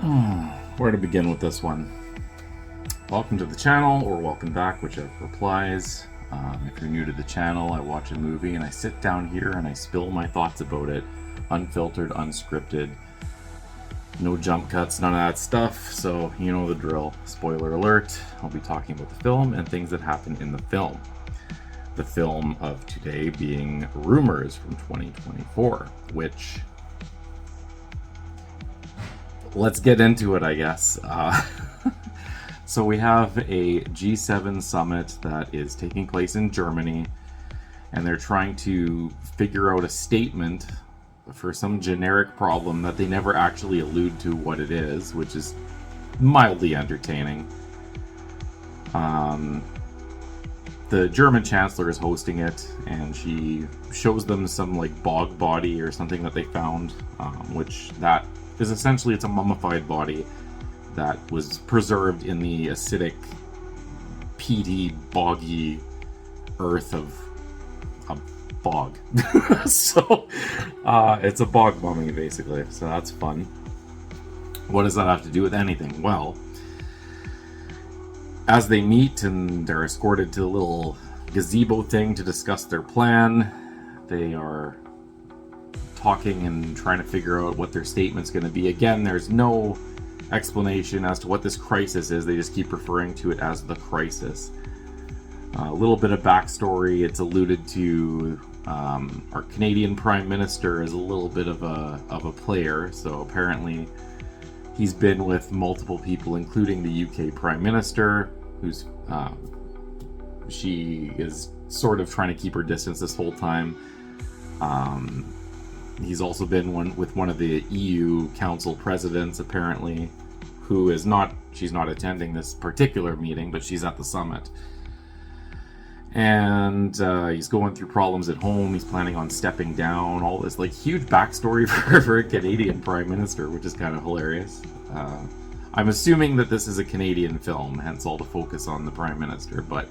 Where to begin with this one? Welcome to the channel, or welcome back, whichever applies. If you're new to the channel, I watch a movie and I sit down here and I spill my thoughts about it. Unfiltered, unscripted, no jump cuts, none of that stuff, so you know the drill. Spoiler alert, I'll be talking about the film and things that happen in the film. The film of today being Rumours from 2024, which... let's get into it, I guess. So we have a G7 summit that is taking place in Germany, and they're trying to figure out a statement for some generic problem that they never actually allude to what it is, which is mildly entertaining. The German chancellor is hosting it, and she shows them some like bog body or something that they found, which that is essentially, it's a mummified body that was preserved in the acidic, peaty, boggy earth of a bog. So it's a bog mummy, basically, so that's fun. What does that have to do with anything? Well, as they meet and they're escorted to the little gazebo thing to discuss their plan, they are talking and trying to figure out what their statement's going to be. Again, there's no explanation as to what this crisis is. They just keep referring to it as the crisis. A little bit of backstory. It's alluded to. Our Canadian Prime Minister is a little bit of a player. So apparently, he's been with multiple people, including the UK Prime Minister, who's she is sort of trying to keep her distance this whole time. He's also been with one of the EU Council presidents, apparently, who is not, she's not attending this particular meeting, but she's at the summit. And he's going through problems at home, he's planning on stepping down, all this like huge backstory for a Canadian Prime Minister, which is kind of hilarious. I'm assuming that this is a Canadian film, hence all the focus on the Prime Minister, but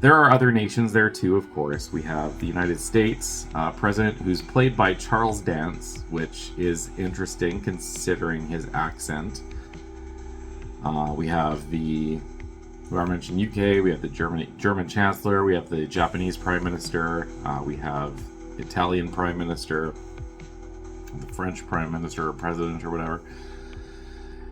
there are other nations there too, of course. We have the United States president, who's played by Charles Dance, which is interesting considering his accent. We have the, who I mentioned, UK. We have the German Chancellor. We have the Japanese Prime Minister. We have Italian Prime Minister, the French Prime Minister or President or whatever.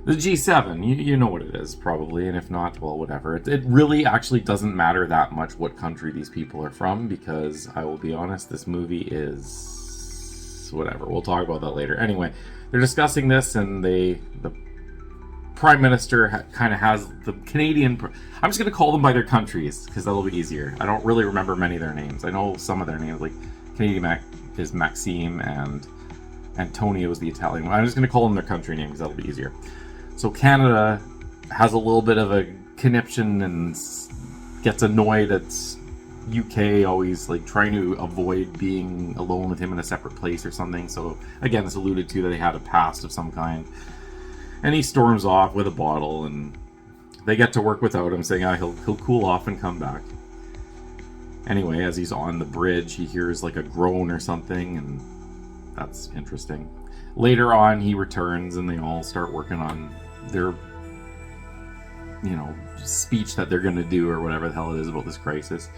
The G7, you know what it is, probably, and if not, well, whatever. It really actually doesn't matter that much what country these people are from, because I will be honest, this movie is... whatever, we'll talk about that later. Anyway, they're discussing this, and the Prime Minister kind of has the Canadian... I'm just going to call them by their countries, because that'll be easier. I don't really remember many of their names. I know some of their names, like Canadian is Maxime, and Antonio is the Italian one. I'm just going to call them their country name, because that'll be easier. So Canada has a little bit of a conniption and gets annoyed at UK always like trying to avoid being alone with him in a separate place or something. So again, it's alluded to that they had a past of some kind. And he storms off with a bottle, and they get to work without him, saying he'll cool off and come back. Anyway, as he's on the bridge, he hears like a groan or something, and that's interesting. Later on, he returns, and they all start working on their, speech that they're going to do, or whatever the hell it is about this crisis.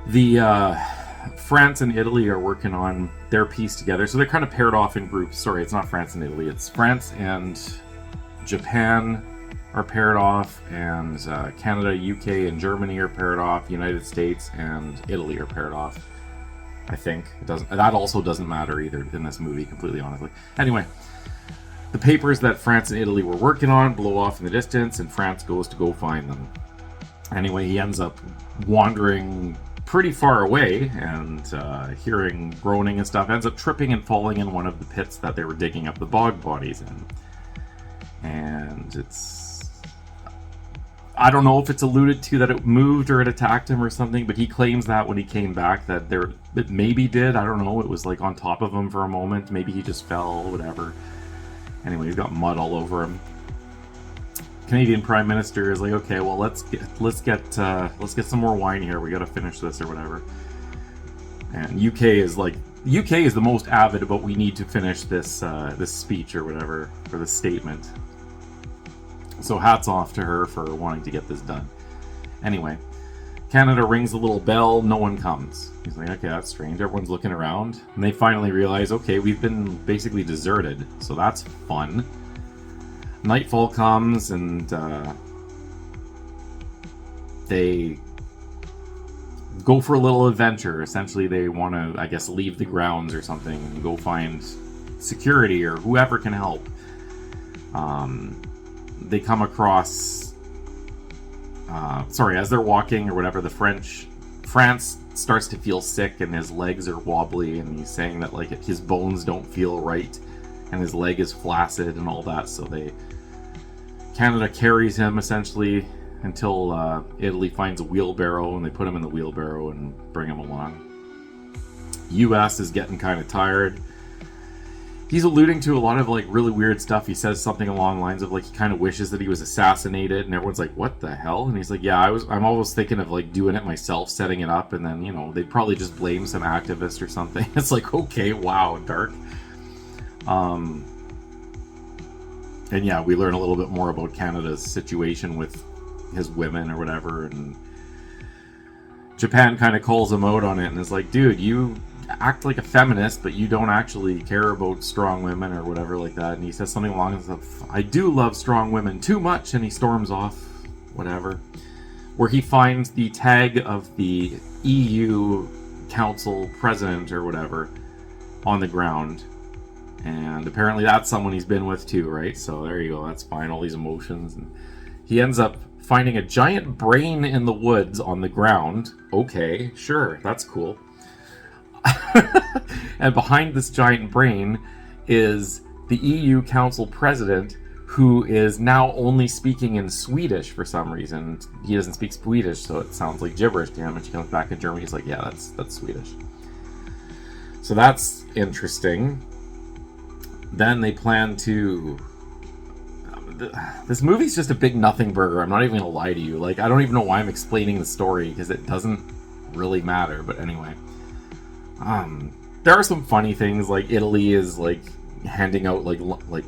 The France and Italy are working on their piece together, so they're kind of paired off in groups. Sorry, it's not France and Italy, it's France and Japan are paired off, and Canada, UK, and Germany are paired off. United States and Italy are paired off. I think it doesn't. That also doesn't matter either in this movie, completely honestly. Anyway, the papers that France and Italy were working on blow off in the distance, and France goes to go find them. Anyway, he ends up wandering pretty far away, and hearing groaning and stuff, ends up tripping and falling in one of the pits that they were digging up the bog bodies in. And it's... I don't know if it's alluded to that it moved or it attacked him or something, but he claims that when he came back that it maybe did. I don't know. It was like on top of him for a moment. Maybe he just fell, whatever. Anyway, he's got mud all over him. Canadian Prime Minister is like, okay, well let's get some more wine here. We got to finish this or whatever. And UK is like The UK is the most avid about we need to finish this this speech or whatever, or this statement. So hats off to her for wanting to get this done. Anyway, Canada rings the little bell, no one comes. He's like, okay, that's strange. Everyone's looking around. And they finally realize, okay, we've been basically deserted. So that's fun. Nightfall comes and they go for a little adventure. Essentially, they want to, I guess, leave the grounds or something and go find security or whoever can help. They come across, as they're walking or whatever, France starts to feel sick and his legs are wobbly, and he's saying that like his bones don't feel right and his leg is flaccid and all that. So Canada carries him essentially until Italy finds a wheelbarrow, and they put him in the wheelbarrow and bring him along. US is getting kind of tired. He's alluding to a lot of like really weird stuff. He says something along the lines of like he kind of wishes that he was assassinated, and everyone's like, "What the hell?" And he's like, "Yeah, I'm always thinking of like doing it myself, setting it up, and then they'd probably just blame some activist or something." It's like, okay, wow, dark. And yeah, we learn a little bit more about Canada's situation with his women or whatever, and Japan kind of calls him out on it and is like, "Dude, you act like a feminist, but you don't actually care about strong women," or whatever like that. And he says something along the lines of, "I do love strong women too much," and he storms off, whatever. Where he finds the tag of the EU Council president or whatever on the ground. And apparently that's someone he's been with too, right? So there you go, that's fine, all these emotions. And he ends up finding a giant brain in the woods on the ground. Okay, sure, that's cool. And behind this giant brain is the EU Council president, who is now only speaking in Swedish for some reason. He doesn't speak Swedish, so it sounds like gibberish to him. And she comes back in Germany, he's like, "Yeah, that's Swedish." So that's interesting. Then they plan to... This movie's just a big nothing burger. I'm not even gonna lie to you. Like, I don't even know why I'm explaining the story, because it doesn't really matter. But anyway, there are some funny things. Like Italy is like handing out like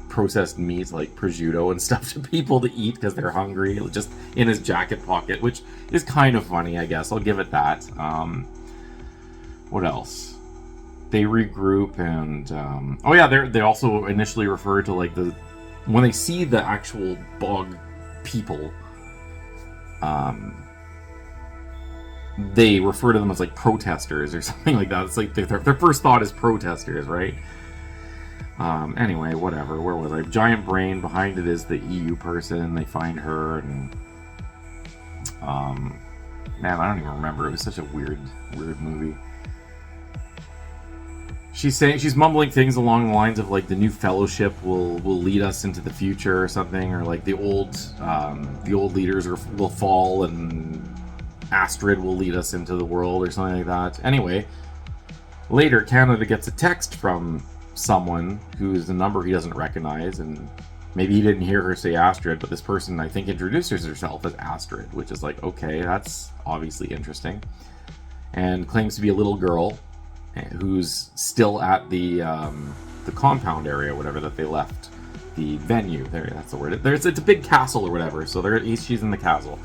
processed meats, like prosciutto and stuff, to people to eat because they're hungry, just in his jacket pocket, which is kind of funny, I guess. I'll give it that. What else? They regroup and they also initially refer to like when they see the actual bog people, they refer to them as like protesters or something like that. It's like their first thought is protesters, right? Anyway, whatever. Where was I? Giant brain. Behind it is the EU person. They find her, and man, I don't even remember. It was such a weird movie. She's mumbling things along the lines of like the new fellowship will lead us into the future or something, or like the old leaders will fall and Astrid will lead us into the world or something like that. Anyway, later Canada gets a text from someone who's a number he doesn't recognize, and maybe he didn't hear her say Astrid, but this person I think introduces herself as Astrid, which is like, okay, that's obviously interesting, and claims to be a little girl who's still at the compound area, whatever, that they left, the venue. There, that's the word. It's a big castle or whatever. So she's in the castle.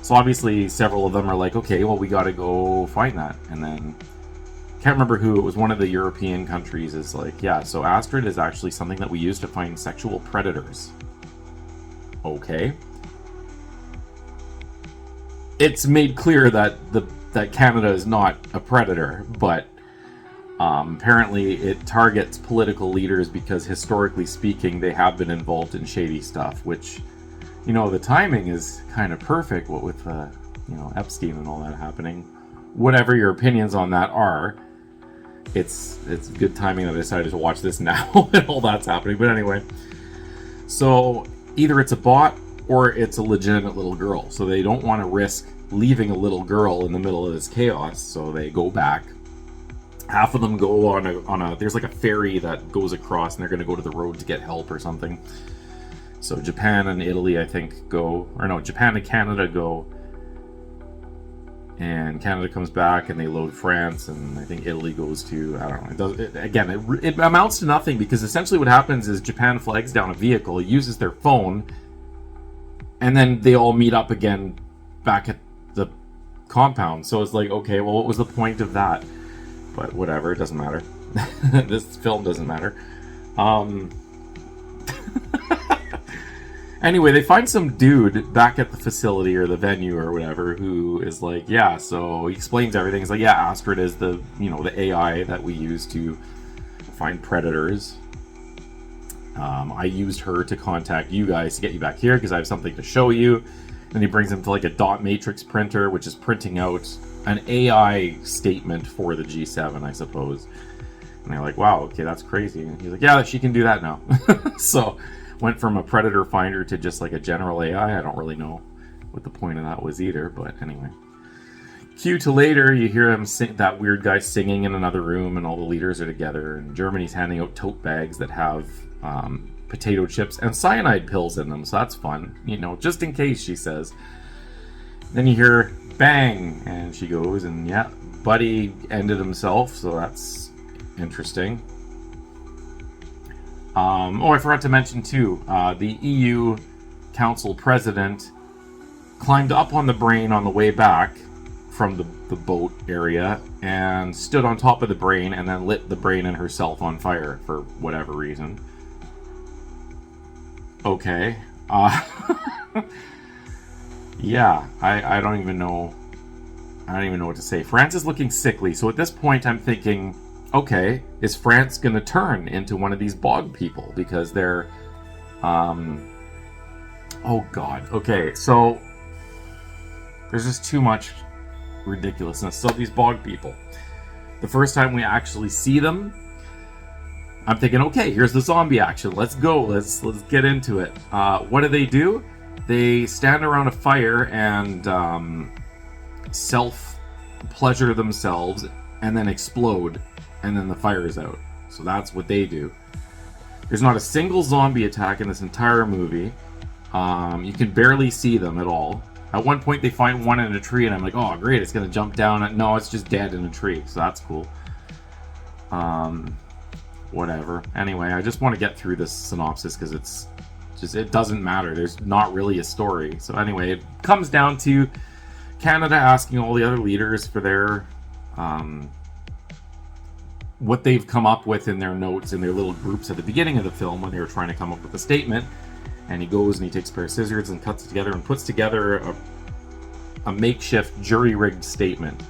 So obviously, several of them are like, okay, well, we got to go find that. And then can't remember who it was. One of the European countries is like, yeah. So Astrid is actually something that we use to find sexual predators. Okay. It's made clear that that Canada is not a predator, but apparently it targets political leaders because historically speaking they have been involved in shady stuff, which, the timing is kind of perfect, what with Epstein and all that happening. Whatever your opinions on that are, it's good timing that I decided to watch this now and all that's happening. But anyway, so either it's a bot or it's a legitimate little girl, so they don't want to risk leaving a little girl in the middle of this chaos, so they go back. Half of them go on a there's like a ferry that goes across, and they're going to go to the road to get help or something. So Japan and Italy, I think, go, or no, Japan and Canada go, and Canada comes back, and they load France, and I think Italy goes to, I don't know. It amounts to nothing, because essentially what happens is Japan flags down a vehicle, uses their phone, and then they all meet up again back at the compound. So it's like, okay, well, what was the point of that? But whatever, it doesn't matter. This film doesn't matter. Anyway, they find some dude back at the facility or the venue or whatever who is like, yeah, so he explains everything. He's like, yeah, Astrid is the AI that we use to find predators. I used her to contact you guys to get you back here because I have something to show you. Then he brings him to like a dot matrix printer, which is printing out an AI statement for the G7, I suppose. And they're like, wow, okay, that's crazy. And he's like, yeah, she can do that now. So went from a predator finder to just like a general AI. I don't really know what the point of that was either, but anyway. Cue to later, you hear him that weird guy singing in another room, and all the leaders are together, and Germany's handing out tote bags that have potato chips and cyanide pills in them, so that's fun, just in case, she says. Then you hear bang, and she goes, and yeah, Buddy ended himself, so that's interesting. I forgot to mention too, the EU Council President climbed up on the brain on the way back from the boat area and stood on top of the brain and then lit the brain and herself on fire for whatever reason. Okay. Yeah, I don't even know. I don't even know what to say. France is looking sickly, so at this point I'm thinking, okay, is France going to turn into one of these bog people? Because they're... oh god. Okay, so there's just too much ridiculousness. So these bog people. The first time we actually see them, I'm thinking, okay, here's the zombie action. Let's go. Let's get into it. What do? They stand around a fire and self-pleasure themselves and then explode, and then the fire is out. So that's what they do. There's not a single zombie attack in this entire movie. You can barely see them at all. At one point they find one in a tree and I'm like, oh great, it's gonna jump down. No, it's just dead in a tree, so that's cool. Whatever. Anyway, I just want to get through this synopsis because it doesn't matter. There's not really a story. So anyway, it comes down to Canada asking all the other leaders for their what they've come up with in their notes in their little groups at the beginning of the film when they were trying to come up with a statement. And he goes and he takes a pair of scissors and cuts it together and puts together a makeshift jury-rigged statement.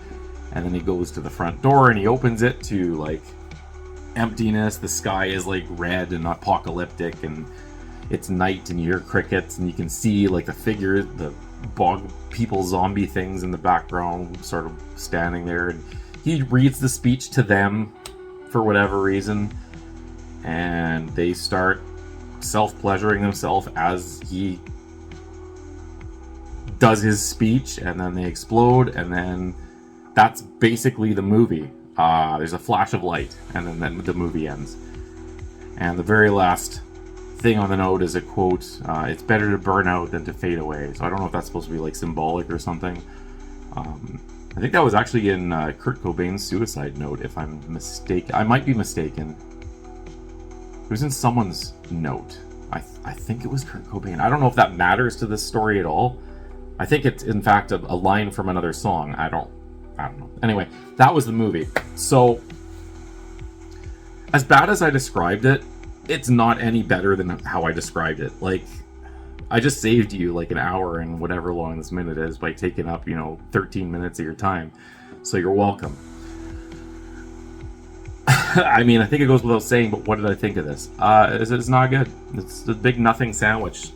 And then he goes to the front door and he opens it to like emptiness. The sky is like red and apocalyptic, and it's night, and you hear crickets, and you can see like the figure, the bog people zombie things in the background sort of standing there, and he reads the speech to them for whatever reason, and they start self-pleasuring themselves as he does his speech, and then they explode, and then that's basically the movie. There's a flash of light, and then the movie ends. And the very last thing on the note is a quote, it's better to burn out than to fade away. So I don't know if that's supposed to be like symbolic or something. I think that was actually in Kurt Cobain's suicide note, if I'm mistaken. I might be mistaken. It was in someone's note. I think it was Kurt Cobain. I don't know if that matters to this story at all. I think it's, in fact, a line from another song. I don't know. Anyway, that was the movie. So, as bad as I described it, it's not any better than how I described it. Like, I just saved you like an hour and whatever long this minute is by taking up, 13 minutes of your time. So you're welcome. I mean, I think it goes without saying, but what did I think of this? It's not good. It's a big nothing sandwich.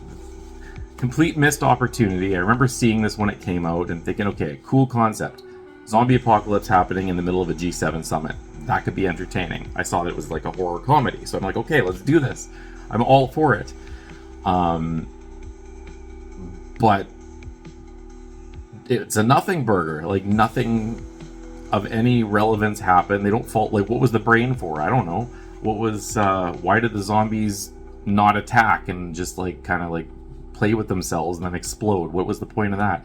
Complete missed opportunity. I remember seeing this when it came out and thinking, okay, cool concept. Zombie apocalypse happening in the middle of a G7 summit. That could be entertaining. I saw that it was like a horror comedy, so I'm like, okay, let's do this. I'm all for it. But it's a nothing burger. Like, nothing of any relevance happened. They don't fault, like, what was the brain for? I don't know. What was, why did the zombies not attack and just, like, kind of, like, play with themselves and then explode? What was the point of that?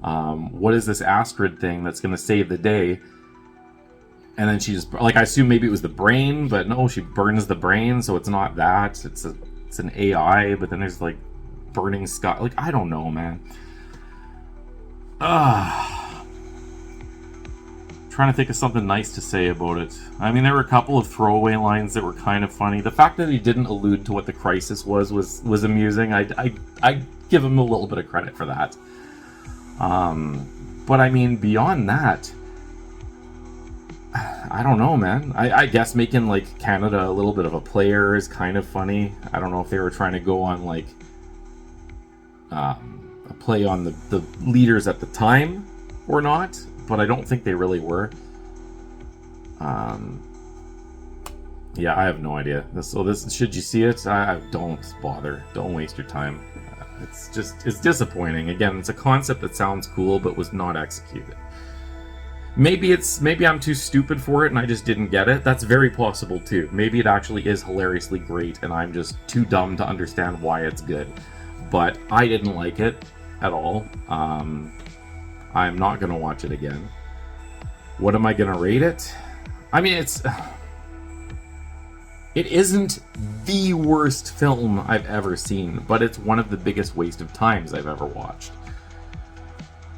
What is this Astrid thing that's going to save the day? And then she just, like, I assume maybe it was the brain, but no, she burns the brain, so it's not that. It's an AI, but then there's, like, burning sky. Like, I don't know, man. Trying to think of something nice to say about it. I mean, there were a couple of throwaway lines that were kind of funny. The fact that he didn't allude to what the crisis was amusing. I give him a little bit of credit for that. But I mean, beyond that, I don't know, man. I guess making, like, Canada a little bit of a player is kind of funny. I don't know if they were trying to go on, like, a play on the leaders at the time or not, but I don't think they really were. Yeah, I have no idea. This should you see it? Don't bother. Don't waste your time. It's disappointing. Again, it's a concept that sounds cool but was not executed. Maybe I'm too stupid for it and I just didn't get it. That's very possible too. Maybe it actually is hilariously great and I'm just too dumb to understand why it's good. But I didn't like it at all. I'm not gonna watch it again. What am I gonna rate it? I mean, it isn't the worst film I've ever seen, but it's one of the biggest waste of times I've ever watched.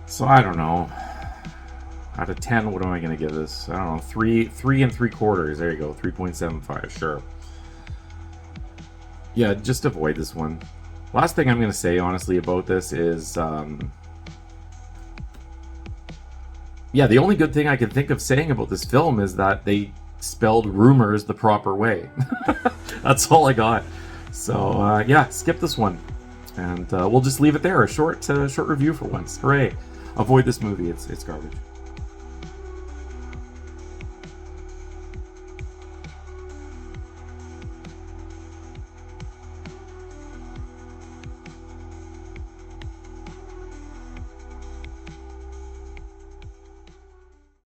So I don't know. Out of 10, what am I going to give this? I don't know, 3 3/4. There you go, 3.75, sure. Yeah, just avoid this one. Last thing I'm going to say, honestly, about this is... yeah, the only good thing I can think of saying about this film is that they spelled Rumours the proper way. That's all I got. So, yeah, skip this one. And we'll just leave it there. A short review for once. Hooray. Avoid this movie. It's garbage.